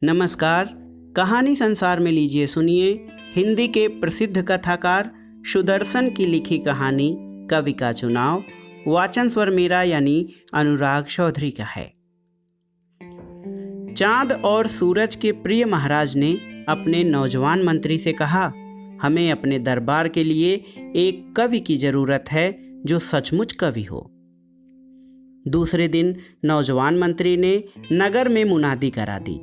नमस्कार। कहानी संसार में लीजिए सुनिए हिंदी के प्रसिद्ध कथाकार सुदर्शन की लिखी कहानी कवि का चुनाव। वाचन स्वर मेरा यानी अनुराग चौधरी का है। चांद और सूरज के प्रिय महाराज ने अपने नौजवान मंत्री से कहा, हमें अपने दरबार के लिए एक कवि की जरूरत है जो सचमुच कवि हो। दूसरे दिन नौजवान मंत्री ने नगर में मुनादी करा दी।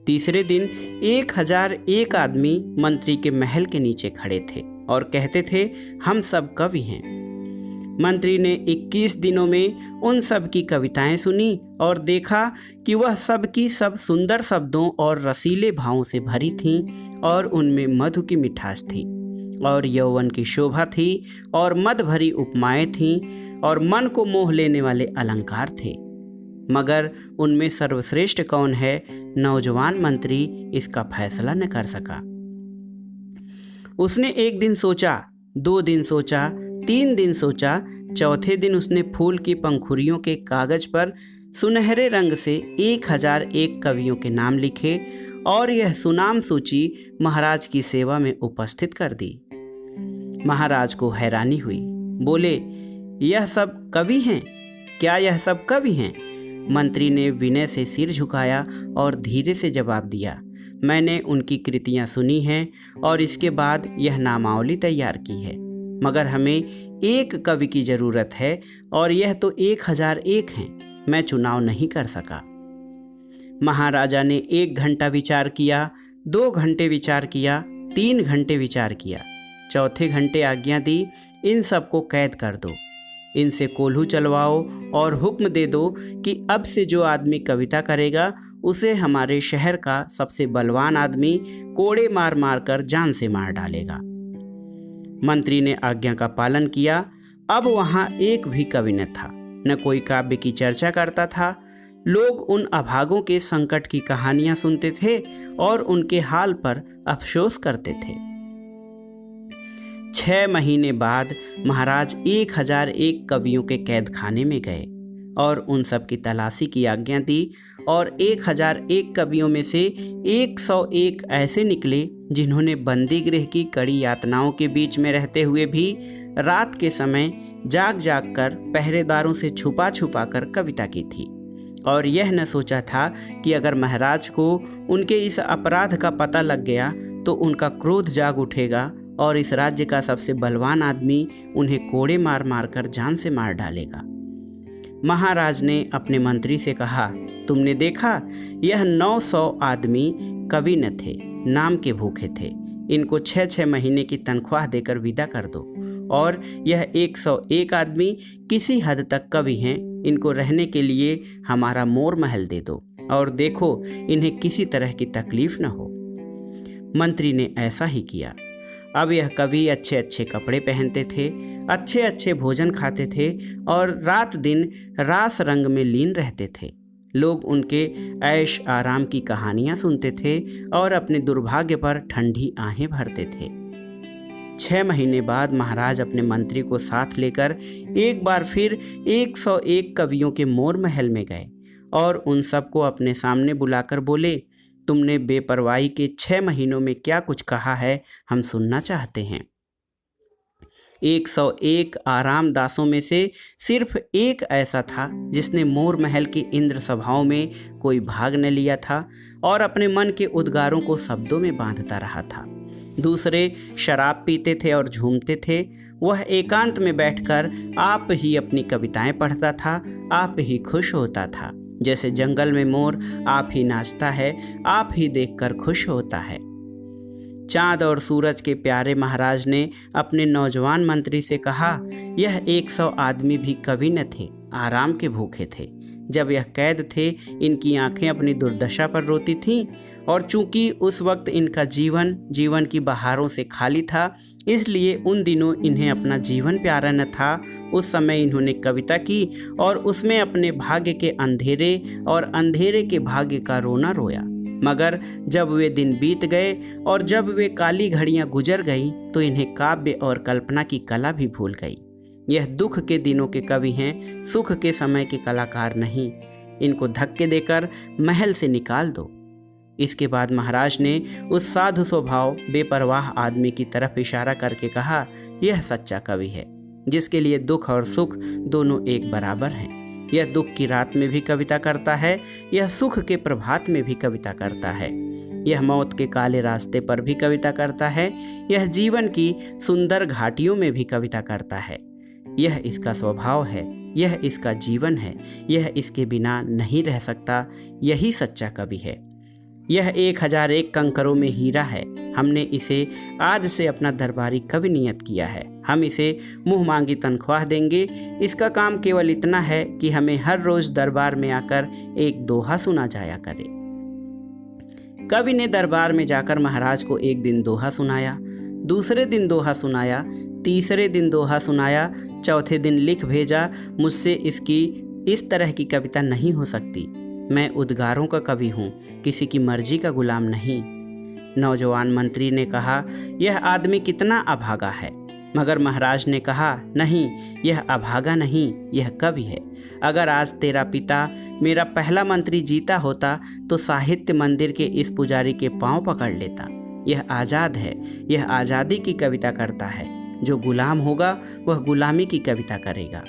तीसरे दिन 1001 आदमी मंत्री के महल के नीचे खड़े थे और कहते थे, हम सब कवि हैं। मंत्री ने 21 दिनों में उन सब की कविताएं सुनी और देखा कि वह सब की सब सुंदर शब्दों और रसीले भावों से भरी थीं और उनमें मधु की मिठास थी और यौवन की शोभा थी और मद भरी उपमाएं थीं और मन को मोह लेने वाले अलंकार थे। मगर उनमें सर्वश्रेष्ठ कौन है, नौजवान मंत्री इसका फैसला न कर सका। उसने एक दिन सोचा, 2 दिन सोचा, 3 दिन सोचा। चौथे दिन उसने फूल की पंखुड़ियों के कागज पर सुनहरे रंग से 1001 कवियों के नाम लिखे और यह सुनाम सूची महाराज की सेवा में उपस्थित कर दी। महाराज को हैरानी हुई। बोले, यह सब कवि हैं? क्या यह सब कवि हैं? मंत्री ने विनय से सिर झुकाया और धीरे से जवाब दिया, मैंने उनकी कृतियां सुनी हैं और इसके बाद यह नामावली तैयार की है, मगर हमें एक कवि की ज़रूरत है और यह तो 1001 हैं। मैं चुनाव नहीं कर सका। महाराजा ने 1 घंटा विचार किया, 2 घंटे विचार किया, 3 घंटे विचार किया। चौथे घंटे आज्ञा दी, इन सबको कैद कर दो, इनसे कोल्हू चलवाओ और हुक्म दे दो कि अब से जो आदमी कविता करेगा उसे हमारे शहर का सबसे बलवान आदमी कोड़े मार मार कर जान से मार डालेगा। मंत्री ने आज्ञा का पालन किया। अब वहाँ एक भी कवि न था, न कोई काव्य की चर्चा करता था। लोग उन अभागों के संकट की कहानियां सुनते थे और उनके हाल पर अफसोस करते थे। 6 महीने बाद महाराज 1001 कवियों के कैद खाने में गए और उन सब की तलाशी की आज्ञा दी और 1001 कवियों में से 101 ऐसे निकले जिन्होंने बंदी गृह की कड़ी यातनाओं के बीच में रहते हुए भी रात के समय जाग जाग कर पहरेदारों से छुपा छुपा कर कविता की थी और यह न सोचा था कि अगर महाराज को उनके इस अपराध का पता लग गया तो उनका क्रोध जाग उठेगा और इस राज्य का सबसे बलवान आदमी उन्हें कोड़े मार मार कर जान से मार डालेगा। महाराज ने अपने मंत्री से कहा, तुमने देखा, यह 900 आदमी कवि न थे, नाम के भूखे थे। इनको 6-6 महीने की तनख्वाह देकर विदा कर दो और यह 101 आदमी किसी हद तक कवि हैं। इनको रहने के लिए हमारा मोर महल दे दो और देखो इन्हें किसी तरह की तकलीफ न हो। मंत्री ने ऐसा ही किया। अब यह कवि अच्छे अच्छे कपड़े पहनते थे, अच्छे अच्छे भोजन खाते थे और रात दिन रास रंग में लीन रहते थे। लोग उनके ऐश आराम की कहानियां सुनते थे और अपने दुर्भाग्य पर ठंडी आहें भरते थे। 6 महीने बाद महाराज अपने मंत्री को साथ लेकर एक बार फिर 101 कवियों के मोर महल में गए और उन सबको अपने सामने बुलाकर बोले, तुमने बेपरवाही के 6 महीनों में क्या कुछ कहा है, हम सुनना चाहते हैं। 101 आराम दासों में से सिर्फ एक ऐसा था जिसने मोर महल की इंद्र सभाओं में कोई भाग न लिया था और अपने मन के उद्गारों को शब्दों में बांधता रहा था। दूसरे शराब पीते थे और झूमते थे। वह एकांत में बैठकर आप ही अपनी कविताएं पढ़ता था, आप ही खुश होता था। जैसे जंगल में मोर आप ही नाचता है, आप ही देखकर खुश होता है। चांद और सूरज के प्यारे महाराज ने अपने नौजवान मंत्री से कहा, यह 100 आदमी भी कवि न थे, आराम के भूखे थे। जब यह कैद थे, इनकी आंखें अपनी दुर्दशा पर रोती थीं और चूंकि उस वक्त इनका जीवन की बहारों से खाली था, इसलिए उन दिनों इन्हें अपना जीवन प्यारा न था। उस समय इन्होंने कविता की और उसमें अपने भाग्य के अंधेरे और अंधेरे के भाग्य का रोना रोया। मगर जब वे दिन बीत गए और जब वे काली घड़ियां गुजर गईं, तो इन्हें काव्य और कल्पना की कला भी भूल गई। यह दुख के दिनों के कवि हैं, सुख के समय के कलाकार नहीं। इनको धक्के देकर महल से निकाल दो। इसके बाद महाराज ने उस साधु स्वभाव बेपरवाह आदमी की तरफ इशारा करके कहा, यह सच्चा कवि है जिसके लिए दुख और सुख दोनों एक बराबर हैं। यह दुख की रात में भी कविता करता है, यह सुख के प्रभात में भी कविता करता है, यह मौत के काले रास्ते पर भी कविता करता है, यह जीवन की सुंदर घाटियों में भी कविता करता है। यह इसका स्वभाव है, यह इसका जीवन है, यह इसके बिना नहीं रह सकता। यही सच्चा कवि है। यह 1001 कंकरों में हीरा है। हमने इसे आज से अपना दरबारी कवि नियत किया है। हम इसे मुंह मांगी तनख्वाह देंगे। इसका काम केवल इतना है कि हमें हर रोज दरबार में आकर एक दोहा सुना जाया करे। कवि ने दरबार में जाकर महाराज को एक दिन दोहा सुनाया, दूसरे दिन दोहा सुनाया, तीसरे दिन दोहा सुनाया, चौथे दिन लिख भेजा, मुझसे इसकी इस तरह की कविता नहीं हो सकती। मैं उद्गारों का कवि हूँ, किसी की मर्जी का गुलाम नहीं। नौजवान मंत्री ने कहा, यह आदमी कितना अभागा है। मगर महाराज ने कहा, नहीं, यह अभागा नहीं, यह कवि है। अगर आज तेरा पिता मेरा पहला मंत्री जीता होता तो साहित्य मंदिर के इस पुजारी के पांव पकड़ लेता। यह आज़ाद है, यह आज़ादी की कविता करता है। जो गुलाम होगा वह गुलामी की कविता करेगा।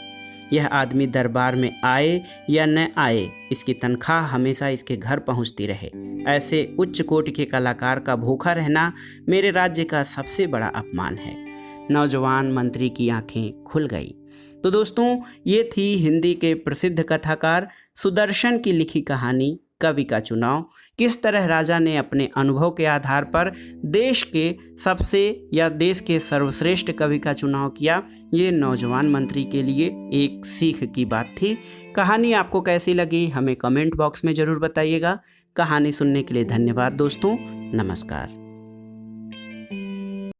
यह आदमी दरबार में आए या न आए, इसकी तनख्वाह हमेशा इसके घर पहुंचती रहे। ऐसे उच्च कोटि के कलाकार का भूखा रहना मेरे राज्य का सबसे बड़ा अपमान है। नौजवान मंत्री की आंखें खुल गई। तो दोस्तों, ये थी हिंदी के प्रसिद्ध कथाकार सुदर्शन की लिखी कहानी कवि का चुनाव। किस तरह राजा ने अपने अनुभव के आधार पर देश के सबसे या देश के सर्वश्रेष्ठ कवि का चुनाव किया। ये नौजवान मंत्री के लिए एक सीख की बात थी। कहानी आपको कैसी लगी हमें कमेंट बॉक्स में ज़रूर बताइएगा। कहानी सुनने के लिए धन्यवाद दोस्तों। नमस्कार।